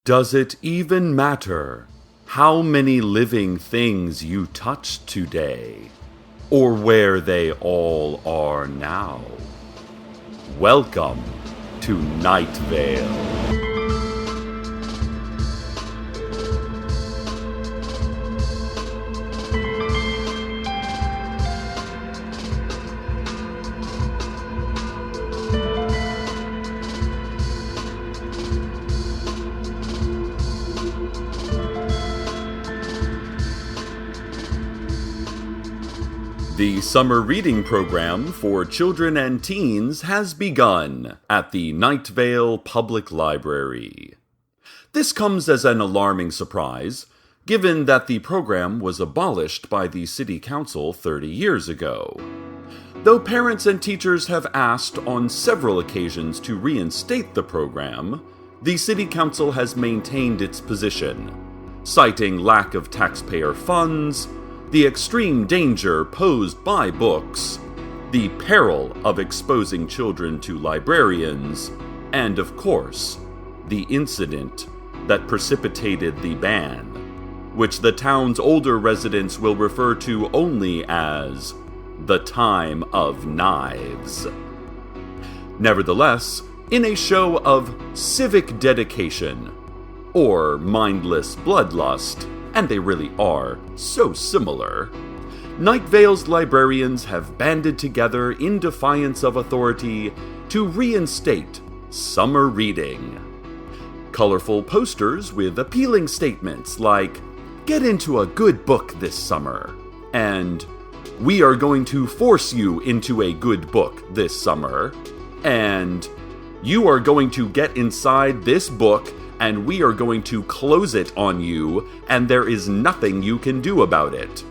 Does it even matter how many living things you touched today, or where they all are now? Welcome to Night Vale. The summer reading program for children and teens has begun at the Night Vale Public Library. This comes as an alarming surprise, given that the program was abolished by the City Council 30 years ago. Though parents and teachers have asked on several occasions to reinstate the program, the City Council has maintained its position, citing lack of taxpayer funds, the extreme danger posed by books, the peril of exposing children to librarians, and of course, the incident that precipitated the ban, which the town's older residents will refer to only as the Time of Knives. Nevertheless, in a show of civic dedication, or mindless bloodlust, and they really are so similar, Night Vale's librarians have banded together in defiance of authority to reinstate summer reading. Colorful posters with appealing statements like, "Get into a good book this summer," and "We are going to force you into a good book this summer," and "You are going to get inside this book and we are going to close it on you, and there is nothing you can do about it,"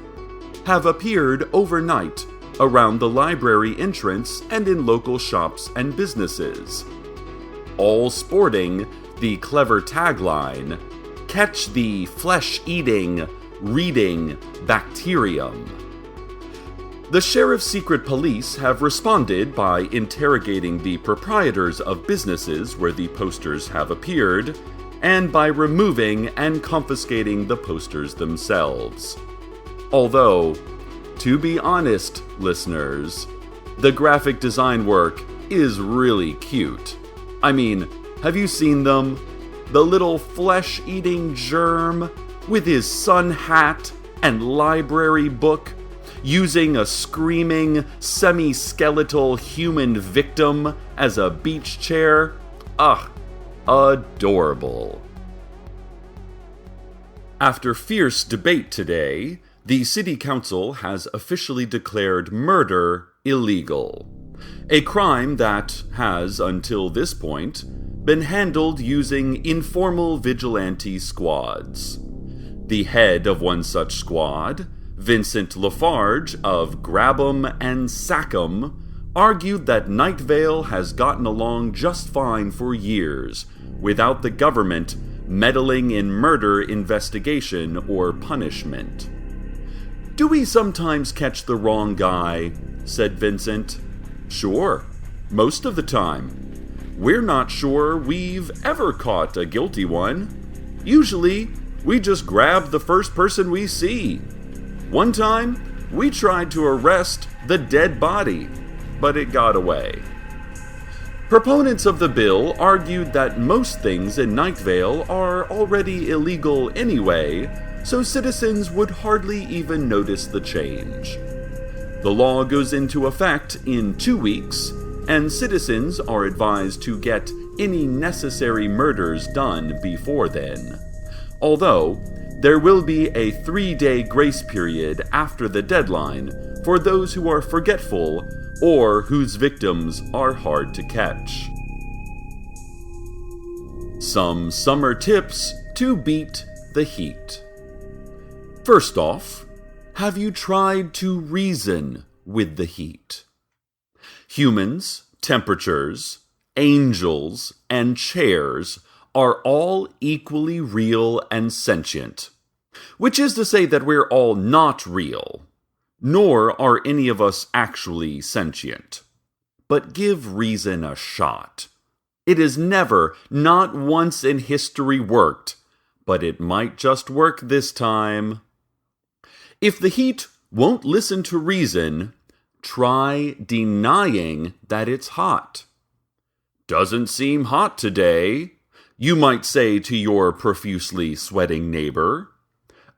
have appeared overnight around the library entrance and in local shops and businesses, all sporting the clever tagline, "Catch the flesh-eating, reading bacterium." The Sheriff's Secret Police have responded by interrogating the proprietors of businesses where the posters have appeared, and by removing and confiscating the posters themselves. Although, to be honest, listeners, the graphic design work is really cute. I mean, have you seen them? The little flesh-eating germ with his sun hat and library book, using a screaming, semi-skeletal human victim as a beach chair. Ugh, adorable. After fierce debate today, the City Council has officially declared murder illegal, a crime that has, until this point, been handled using informal vigilante squads. The head of one such squad, Vincent Lafarge of Grab'em and Sack'em, argued that Night Vale has gotten along just fine for years without the government meddling in murder investigation or punishment. "Do we sometimes catch the wrong guy?" said Vincent. "Sure, most of the time. We're not sure we've ever caught a guilty one. Usually, we just grab the first person we see. One time, we tried to arrest the dead body, but it got away." Proponents of the bill argued that most things in Night Vale are already illegal anyway, so citizens would hardly even notice the change. The law goes into effect in 2 weeks, and citizens are advised to get any necessary murders done before then. Although, there will be a 3-day grace period after the deadline for those who are forgetful or whose victims are hard to catch. Some summer tips to beat the heat. First off, have you tried to reason with the heat? Humans, temperatures, angels, and chairs are all equally real and sentient, which is to say that we're all not real, nor are any of us actually sentient. But give reason a shot. It has never, not once in history, worked, but it might just work this time. If the heat won't listen to reason, try denying that it's hot. Doesn't seem hot today, you might say to your profusely sweating neighbor.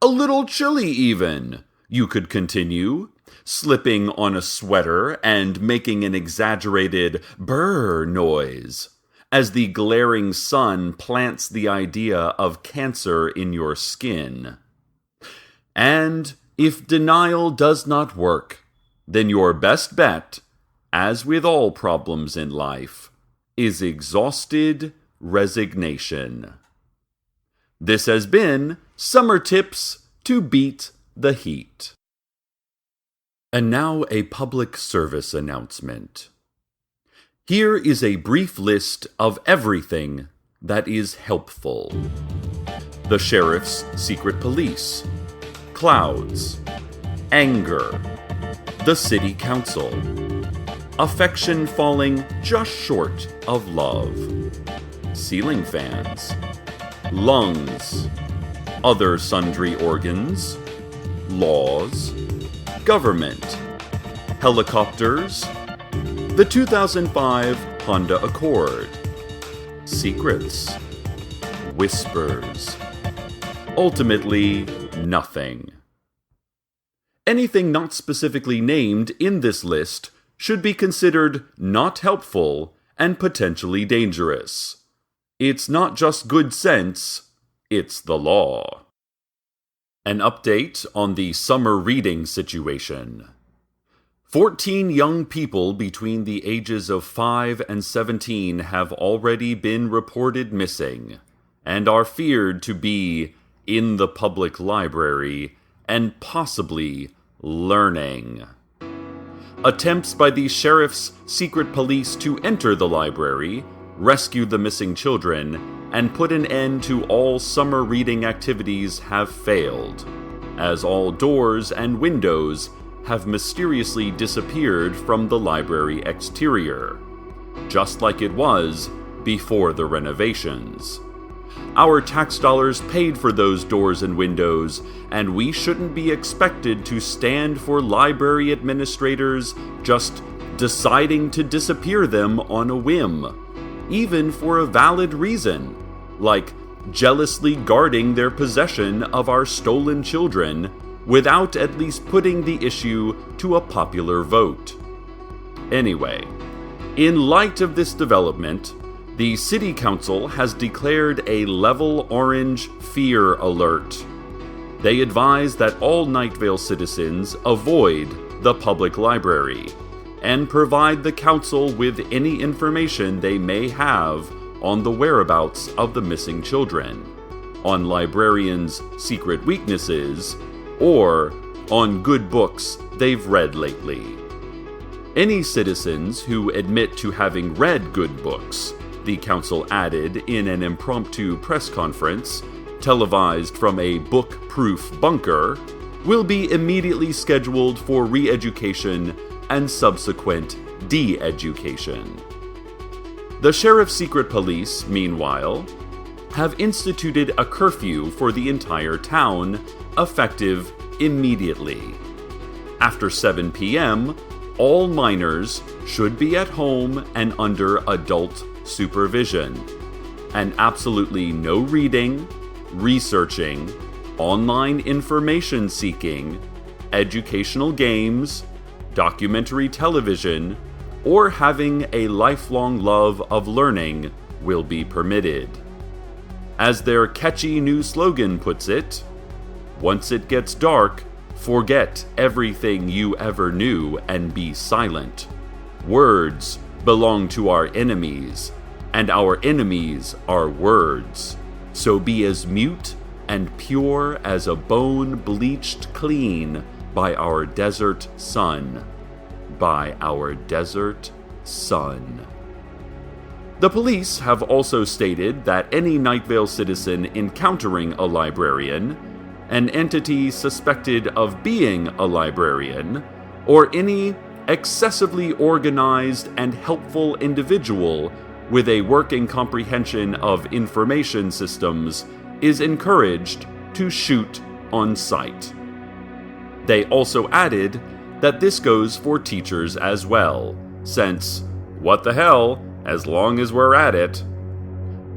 A little chilly even, you could continue, slipping on a sweater and making an exaggerated brr noise as the glaring sun plants the idea of cancer in your skin. And if denial does not work, then your best bet, as with all problems in life, is exhausted resignation. This has been Summer Tips to Beat the Heat. And now a public service announcement. Here is a brief list of everything that is helpful. The Sheriff's Secret Police, Clouds, Anger, the City Council, Affection falling just short of love, Ceiling fans, Lungs, Other sundry organs, Laws, Government, Helicopters, the 2005 Honda Accord, Secrets, Whispers, ultimately nothing. Anything not specifically named in this list should be considered not helpful and potentially dangerous. It's not just good sense, it's the law. An update on the summer reading situation. 14 young people between the ages of 5 and 17 have already been reported missing and are feared to be in the public library and possibly learning. Attempts by the Sheriff's Secret Police to enter the library, rescue the missing children, and put an end to all summer reading activities have failed, as all doors and windows have mysteriously disappeared from the library exterior, just like it was before the renovations. Our tax dollars paid for those doors and windows, and we shouldn't be expected to stand for library administrators just deciding to disappear them on a whim, even for a valid reason, like jealously guarding their possession of our stolen children without at least putting the issue to a popular vote. Anyway, in light of this development, the City Council has declared a level orange fear alert. They advise that all Night Vale citizens avoid the public library and provide the Council with any information they may have on the whereabouts of the missing children, on librarians' secret weaknesses, or on good books they've read lately. Any citizens who admit to having read good books, the Council added in an impromptu press conference, televised from a book-proof bunker, will be immediately scheduled for re-education and subsequent de-education. The Sheriff's Secret Police, meanwhile, have instituted a curfew for the entire town, effective immediately. After 7 p.m., all minors should be at home and under adult supervision, and absolutely no reading, researching, online information seeking, educational games, documentary television, or having a lifelong love of learning will be permitted. As their catchy new slogan puts it, once it gets dark, forget everything you ever knew and be silent. Words belong to our enemies, and our enemies are words. So be as mute and pure as a bone bleached clean by our desert sun. By our desert sun. The police have also stated that any Night Vale citizen encountering a librarian, an entity suspected of being a librarian, or any excessively organized and helpful individual with a working comprehension of information systems is encouraged to shoot on sight. They also added that this goes for teachers as well, since, what the hell, as long as we're at it.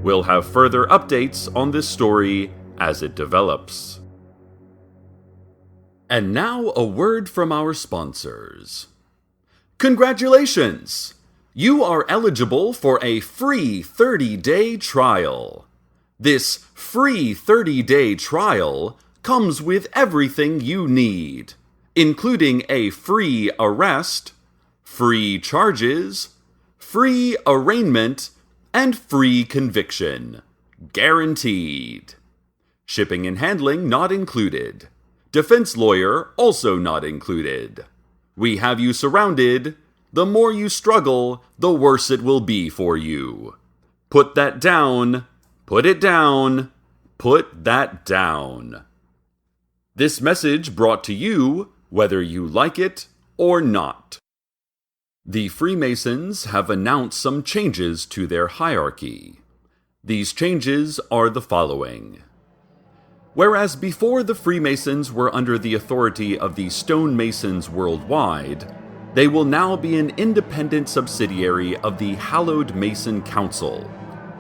We'll have further updates on this story as it develops. And now a word from our sponsors. Congratulations! You are eligible for a free 30-day trial. This free 30-day trial comes with everything you need, including a free arrest, free charges, free arraignment, and free conviction. Guaranteed. Shipping and handling not included. Defense lawyer also not included. We have you surrounded. The more you struggle, the worse it will be for you. Put that down. Put it down. Put that down. This message brought to you, whether you like it or not. The Freemasons have announced some changes to their hierarchy. These changes are the following. Whereas before the Freemasons were under the authority of the stonemasons worldwide, they will now be an independent subsidiary of the Hallowed Mason Council,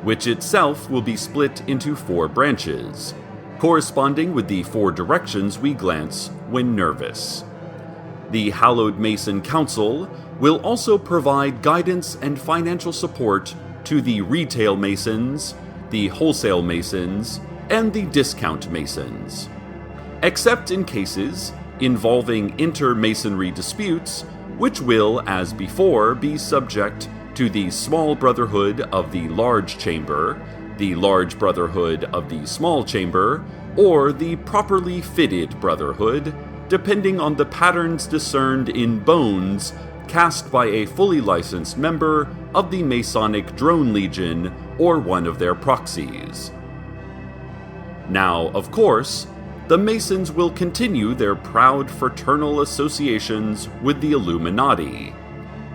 which itself will be split into 4 branches, corresponding with the 4 directions we glance when nervous. The Hallowed Mason Council will also provide guidance and financial support to the retail Masons, the wholesale Masons, and the discount Masons, except in cases involving inter-Masonry disputes, which will, as before, be subject to the Small Brotherhood of the Large Chamber, the Large Brotherhood of the Small Chamber, or the Properly Fitted Brotherhood, depending on the patterns discerned in bones cast by a fully licensed member of the Masonic Drone Legion or one of their proxies. Now, of course, the Masons will continue their proud fraternal associations with the Illuminati.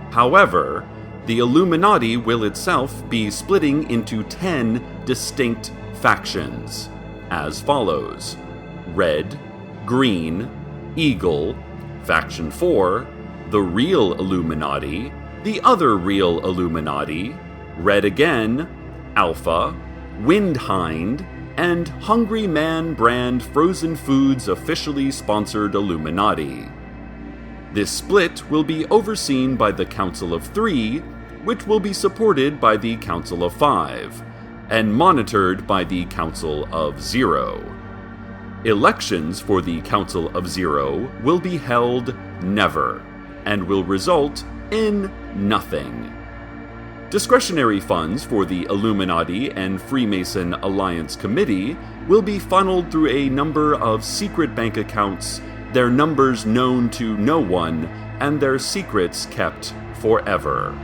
However, the Illuminati will itself be splitting into 10 distinct factions, as follows: Red, Green, Eagle, Faction 4, the Real Illuminati, the Other Real Illuminati, Red Again, Alpha, Windhind, and Hungry Man brand frozen foods officially sponsored Illuminati. This split will be overseen by the Council of 3, which will be supported by the Council of 5, and monitored by the Council of 0. Elections for the Council of 0 will be held never, and will result in nothing. Discretionary funds for the Illuminati and Freemason Alliance Committee will be funneled through a number of secret bank accounts, their numbers known to no one, and their secrets kept forever.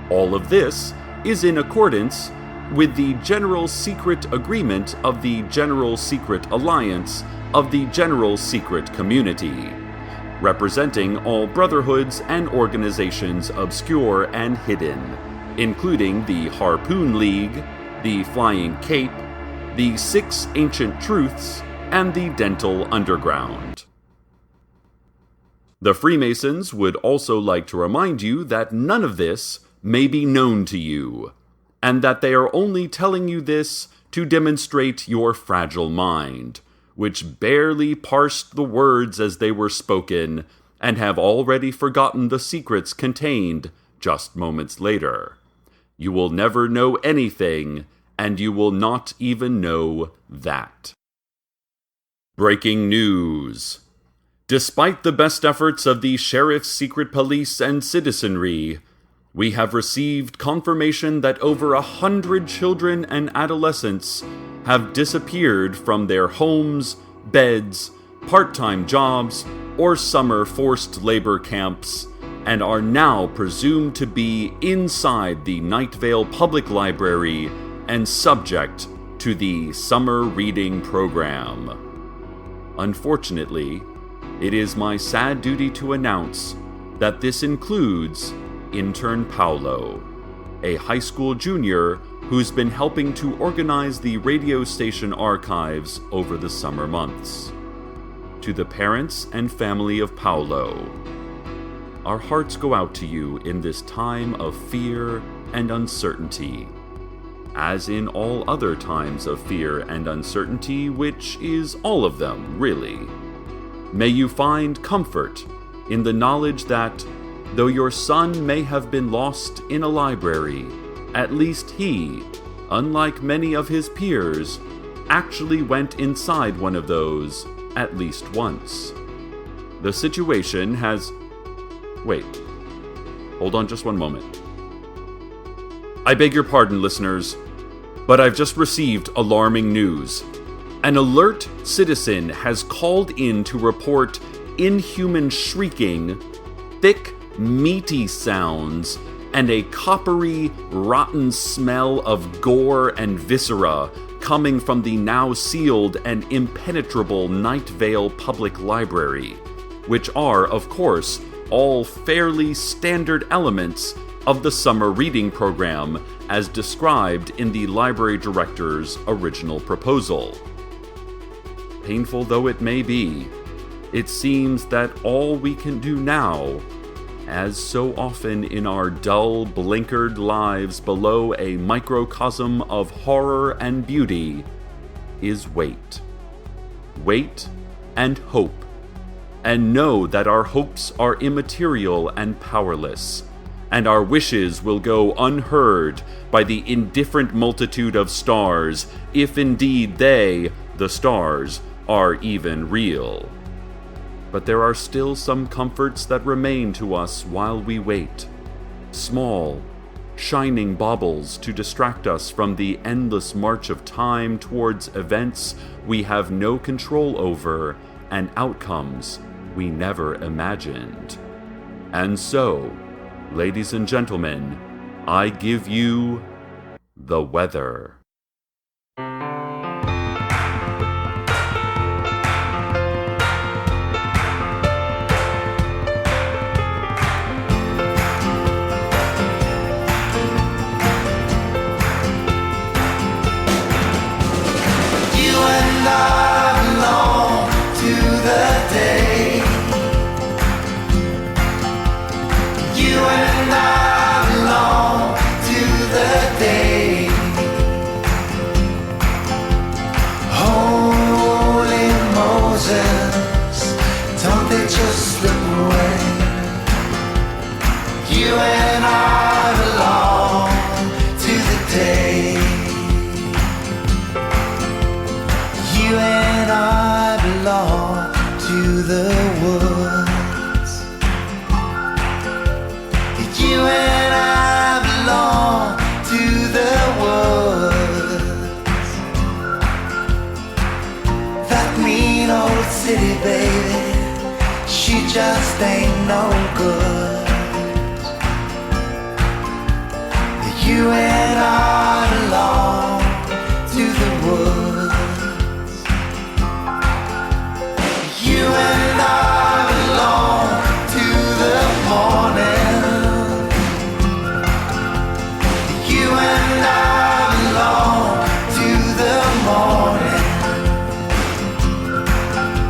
All of this is in accordance with the General Secret Agreement of the General Secret Alliance of the General Secret Community, representing all brotherhoods and organizations obscure and hidden, including the Harpoon League, the Flying Cape, the 6 Ancient Truths, and the Dental Underground. The Freemasons would also like to remind you that none of this may be known to you, and that they are only telling you this to demonstrate your fragile mind, which barely parsed the words as they were spoken, and have already forgotten the secrets contained just moments later. You will never know anything, and you will not even know that. Breaking news. Despite the best efforts of the sheriff's secret police and citizenry, we have received confirmation that over 100 children and adolescents have disappeared from their homes, beds, part-time jobs, or summer forced labor camps, and are now presumed to be inside the Night Vale Public Library and subject to the summer reading program. Unfortunately, it is my sad duty to announce that this includes Intern Paulo. a high school junior who's been helping to organize the radio station archives over the summer months. To the parents and family of Paolo, our hearts go out to you in this time of fear and uncertainty, as in all other times of fear and uncertainty, which is all of them, really. May you find comfort in the knowledge that, though your son may have been lost in a library, at least he, unlike many of his peers, actually went inside one of those at least once. The situation has... Wait. Hold on just one moment. I beg your pardon, listeners, but I've just received alarming news. An alert citizen has called in to report inhuman shrieking, thick, meaty sounds, and a coppery, rotten smell of gore and viscera coming from the now sealed and impenetrable Night Vale Public Library, which are, of course, all fairly standard elements of the summer reading program as described in the library director's original proposal. Painful though it may be, it seems that all we can do now, as so often in our dull, blinkered lives below a microcosm of horror and beauty, is wait. Wait and hope, and know that our hopes are immaterial and powerless, and our wishes will go unheard by the indifferent multitude of stars, if indeed they, the stars, are even real. But there are still some comforts that remain to us while we wait. Small, shining baubles to distract us from the endless march of time towards events we have no control over and outcomes we never imagined. And so, ladies and gentlemen, I give you the weather. Don't they just slip away? You and I belong to the day. You and I belong to the woods. You and I belong to the woods. That mean old city, baby, she just ain't no good. You and I belong to the woods. You and I belong to the morning. You and I belong to the morning.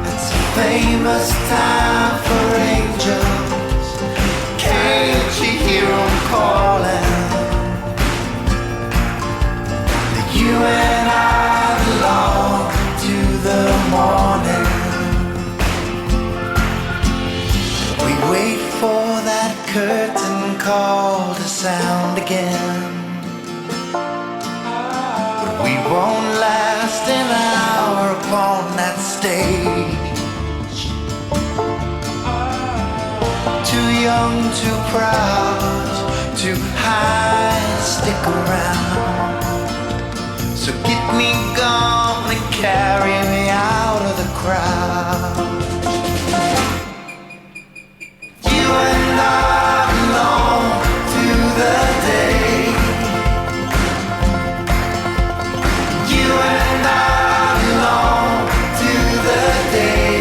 It's a famous time for angels. Can't you hear them calling? You and I belong to the morning. We wait for that curtain call to sound again. But we won't last an hour upon that stage. Too young, too proud, too high to stick around. So get me gone and carry me out of the crowd. You and I belong to the day. You and I belong to the day.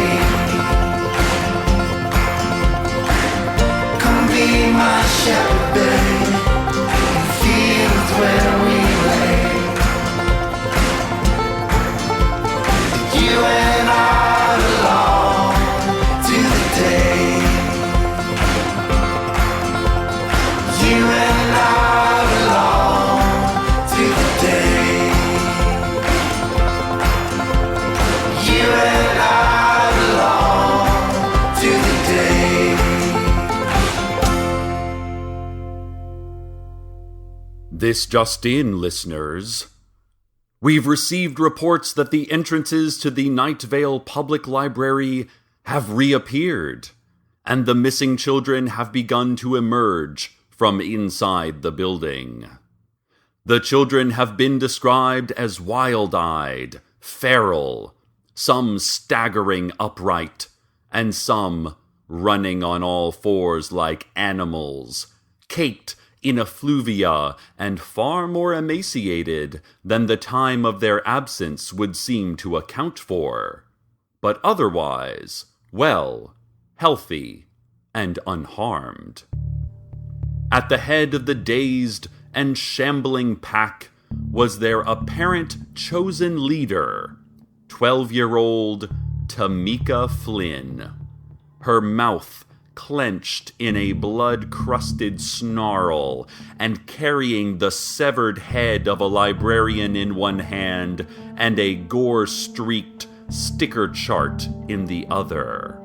Come be my shepherd, babe, and feed This just in, listeners. We've received reports that the entrances to the Night Vale Public Library have reappeared, and the missing children have begun to emerge from inside the building. The children have been described as wild-eyed, feral, some staggering upright, and some running on all fours like animals, caked in effluvia and far more emaciated than the time of their absence would seem to account for, but otherwise, well, healthy and unharmed. At the head of the dazed and shambling pack was their apparent chosen leader, 12-year-old Tamika Flynn, her mouth clenched in a blood-crusted snarl and carrying the severed head of a librarian in one hand and a gore-streaked sticker chart in the other.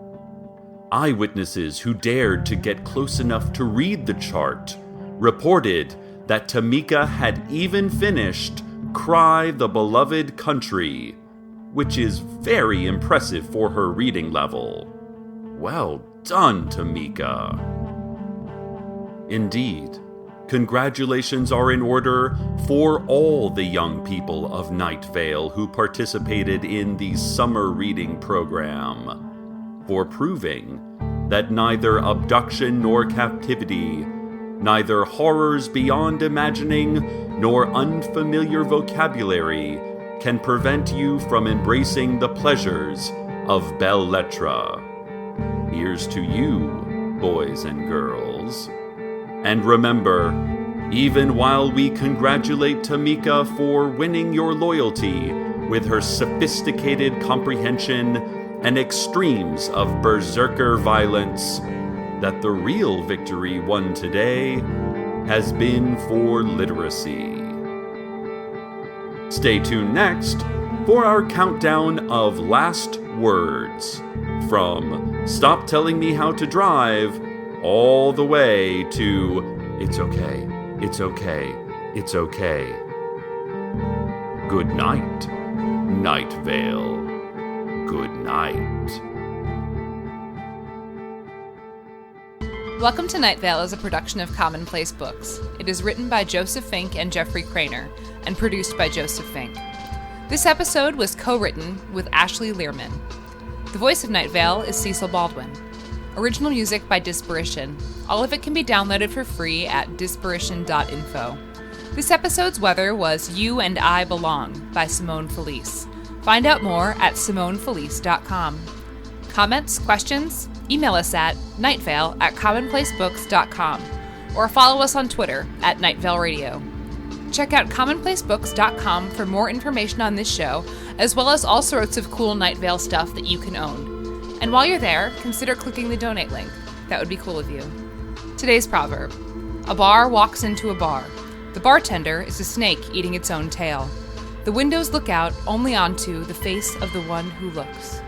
Eyewitnesses who dared to get close enough to read the chart reported that Tamika had even finished Cry the Beloved Country, which is very impressive for her reading level. Well done, Tamika. Indeed, congratulations are in order for all the young people of Night Vale who participated in the summer reading program, for proving that neither abduction nor captivity, neither horrors beyond imagining nor unfamiliar vocabulary can prevent you from embracing the pleasures of belles lettres. Here's to you, boys and girls. And remember, even while we congratulate Tamika for winning your loyalty with her sophisticated comprehension and extremes of berserker violence, that the real victory won today has been for literacy. Stay tuned next for our countdown of last words, from Stop Telling Me How to Drive all the way to It's okay, it's okay, it's okay. Good night, Night Vale. Good night. Welcome to Night Vale is a production of Commonplace Books. It is written by Joseph Fink and Jeffrey Craner, and produced by Joseph Fink. This episode was co-written with Ashley Learman. The voice of Night Vale is Cecil Baldwin. Original music by Disparition. All of it can be downloaded for free at disparition.info. This episode's weather was You and I Belong by Simone Felice. Find out more at simonefelice.com. Comments, questions? Email us at nightvale@commonplacebooks.com or follow us on Twitter at @NightValeRadio. Check out commonplacebooks.com for more information on this show, as well as all sorts of cool Night Vale stuff that you can own. And while you're there, consider clicking the donate link. That would be cool of you. Today's proverb: a bar walks into a bar. The bartender is a snake eating its own tail. The windows look out only onto the face of the one who looks.